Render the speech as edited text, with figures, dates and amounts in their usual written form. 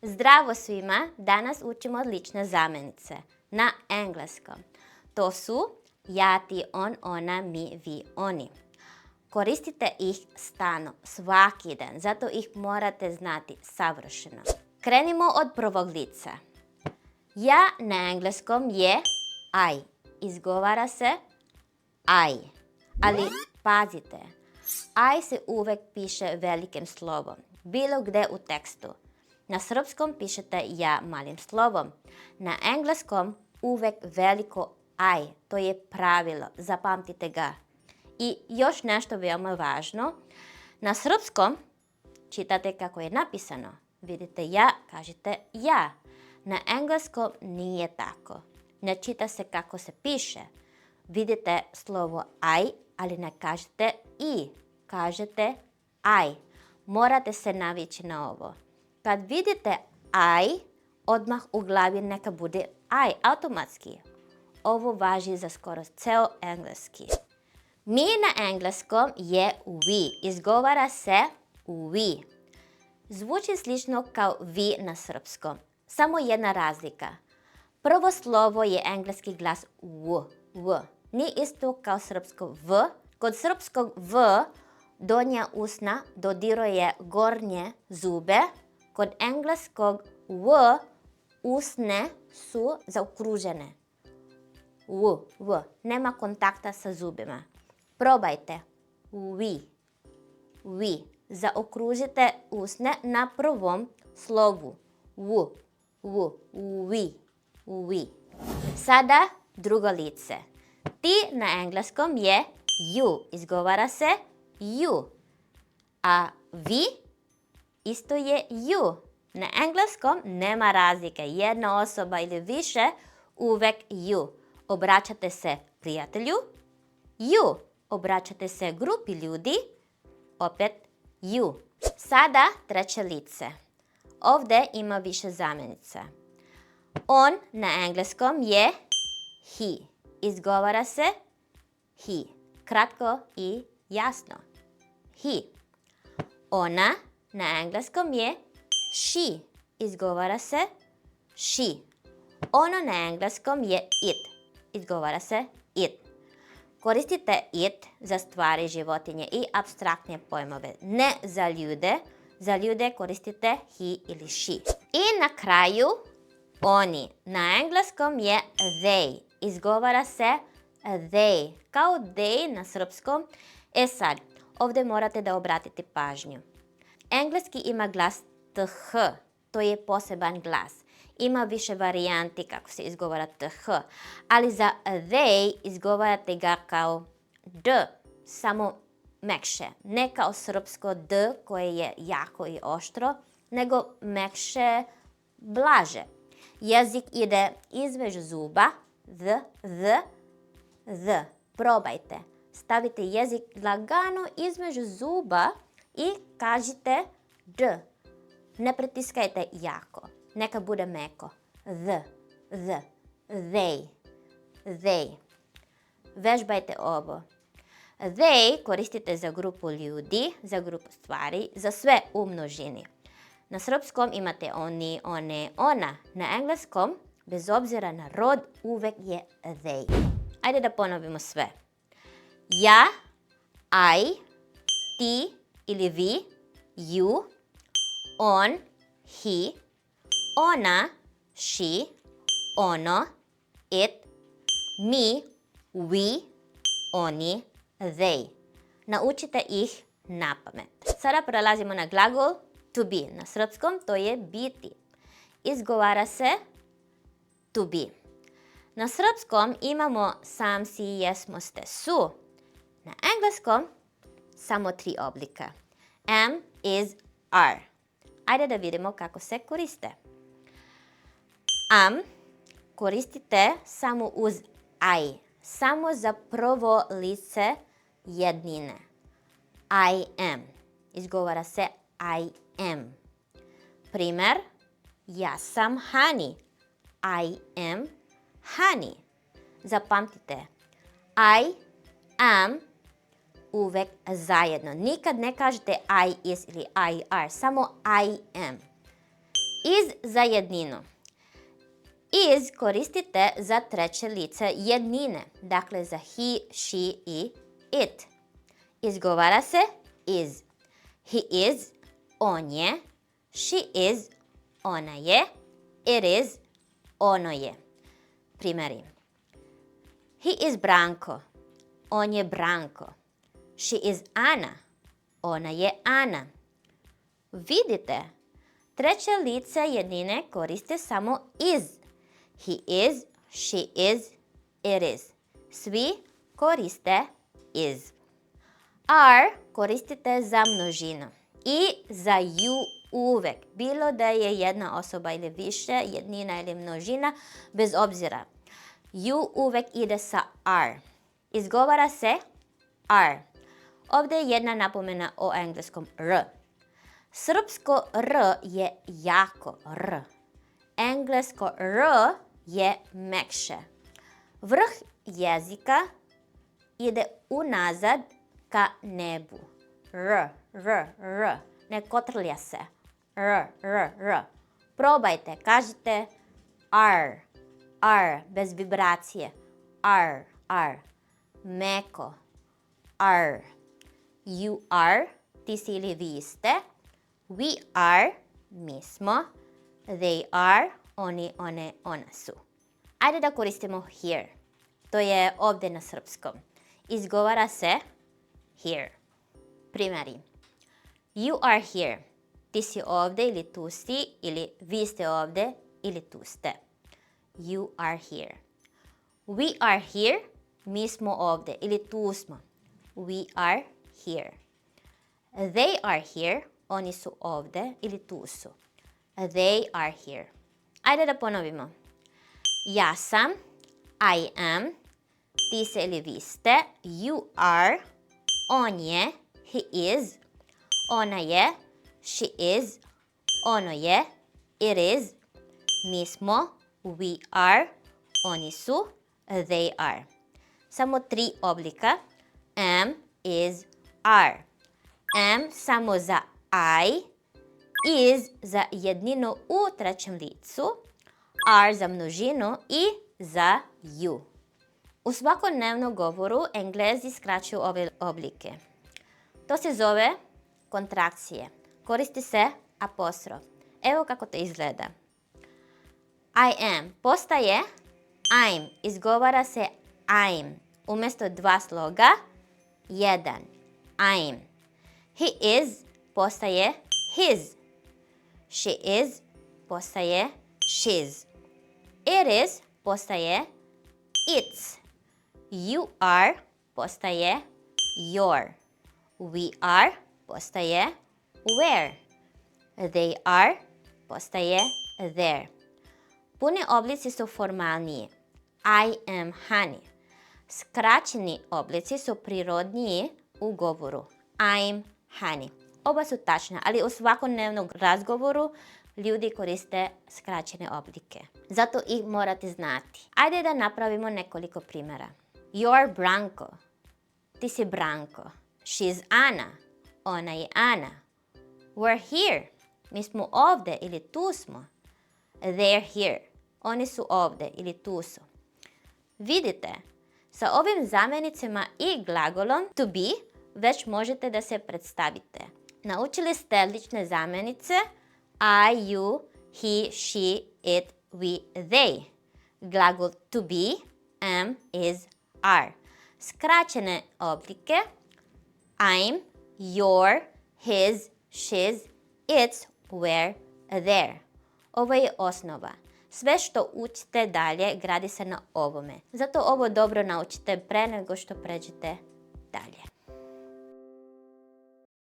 Zdravo svima! Danas učimo odlične zamjenice na engleskom. To su ja, ti, on, ona, mi, vi, oni. Koristite ih stalno, svaki dan, zato ih morate znati savršeno. Krenimo od prvog lica. Ja na engleskom je I. Izgovara se I. Ali pazite, I se uvek piše velikim slovom, bilo gde u tekstu. Na srpskom pišete ja malim slovom. Na engleskom uvek veliko I. To je pravilo, zapamtite ga. I još nešto veoma važno. Na srpskom čitate kako je napisano. Vidite ja, kažete ja. Na engleskom nije tako. Ne čita se kako se piše. Vidite slovo I, ali ne kažete i. Kažete I. Morate se navići na ovo. Kad vidite I, odmah u glavi neka bude I, automatski. Ovo važi za skoro ceo engleski. Mi na engleskom je we. Izgovara se we. Zvuči slično kao vi na srpskom. Samo jedna razlika. Prvo slovo je engleski glas w. Nije isto kao srpsko v. Kod srpskog v donja usna dodiruje gornje zube. Kod engleskog w usne su zaokružene. W. Nema kontakta sa zubima. Probajte. We. Zaokružite usne na prvom slovu. We. Sada drugo lice. Ti na engleskom je you. Izgovara se you. A vi isto je you. Na engleskom nema razlike. Jedna osoba ili više uvek you. Obraćate se prijatelju, you. Obraćate se grupi ljudi, opet you. Sada treće lice. Ovdje ima više zamjenica. On na engleskom je he. Izgovara se he. Kratko i jasno. He. Ona na engleskom je she. Izgovara se she. Ono na engleskom je it. Izgovara se it. Koristite it za stvari, životinje i apstraktne pojmove. Ne za ljude. Za ljude koristite he ili she. I na kraju oni. Na engleskom je they. Izgovara se they. Kao they na srpskom. Sad, ovdje morate da obratite pažnju. Engleski ima glas th. To je poseban glas. Ima više varijanti kako se izgovara th. Ali za they izgovarate ga kao d. Samo mekše. Ne kao srpsko d koje je jako i oštro, nego mekše, blaže. Jezik ide između zuba. The. Probajte. Stavite jezik lagano između zuba i kažite d. Ne pritiskajte jako. Neka bude meko. They. Vežbajte ovo. They koristite za grupu ljudi, za grupu stvari, za sve u množini. Na srpskom imate oni, one, ona. Na engleskom, bez obzira na rod, uvek je they. Ajde da ponovimo sve. Ja, I, ti ili vi, you, on, he, ona, she, ono, it, mi, we, oni, they. Naučite ih na pamet. Sada prelazimo na glagol to be. Na srpskom to je biti. Izgovara se to be. Na srpskom imamo sam, si, jesmo, ste, su. Na engleskom samo 3 oblika. Am, is, are. Ajde da vidimo kako se koriste. Am koristite samo uz I. Samo za prvo lice jednine. I am. Izgovara se I am. Primer, ja sam Hani. I am Hani. Zapamtite. I am uvek zajedno. Nikad ne kažete I is ili I are. Samo I am. Is za jedninu. Is koristite za treće lice jednine, dakle za he, she i it. Izgovara se is. He is, on je. She is, ona je. It is, ono je. Primjeri. He is Branko. On je Branko. She is Ana. Ona je Ana. Vidite, treće lice jednine koriste samo is. He is, she is, it is. Svi koriste is. Are koristite za množinu i za you uvek. Bilo da je jedna osoba ili više, jednina ili množina, bez obzira. You uvek ide sa are. Izgovara se are. Ovdje je jedna napomena o engleskom r. Srpsko r je jako r. Englesko r je mekše. Vrh jezika ide unazad ka nebu. R, r, r. Ne kotrlja se. R, r, r. Probajte, kažite ar, ar, bez vibracije. Ar, ar. Meko. Ar. You are, ti si ili vi ste. We are, mi smo. They are, oni, one, ona su. Ajde da koristimo here. To je ovdje na srpskom. Izgovara se here. Primjeri. You are here. Ti si ovdje ili tu si, ili vi ste ovdje ili tu ste. You are here. We are here. Mi smo ovdje ili tu smo. We are here. They are here. Oni su ovdje ili tu su. They are here. Ajde da ponovimo. Ja sam, I am, ti se ili vi ste, you are, on je, he is, ona je, she is, ono je, it is, mi smo, we are, oni su, they are. Samo 3 oblika. Am, is, are. Am samo za I, is za jedninu u trećem licu, are za množinu i za you. U svakodnevnom govoru Englezi skraćuju ove oblike. To se zove kontrakcije. Koristi se apostrof. Evo kako to izgleda. I am postaje I'm. Izgovara se I'm. Umjesto 2 sloga, 1. I'm. He is postaje his. She is postaje she's. It is postaje its. You are postaje your. We are postaje where. They are postaje there. Puni oblici su formalniji. I am honey. Skraćeni oblici su prirodniji u govoru. I'm honey. Oba su tačna, ali u svakodnevnom razgovoru ljudi koriste skraćene oblike. Zato ih morate znati. Ajde da napravimo nekoliko primjera. You're Branko. Ti si Branko. She's Ana. Ona je Ana. We're here. Mi smo ovdje ili tu smo. They're here. Oni su ovdje ili tu su. Vidite, sa ovim zamjenicima i glagolom to be već možete da se predstavite. Naučili ste lične zamjenice I, you, he, she, it, we, they. Glagol to be, am, is, are. Skraćene oblike I'm, your, his, she's, its, where, there. Ovo je osnova. Sve što učite dalje gradi se na ovome. Zato ovo dobro naučite pre nego što pređete dalje.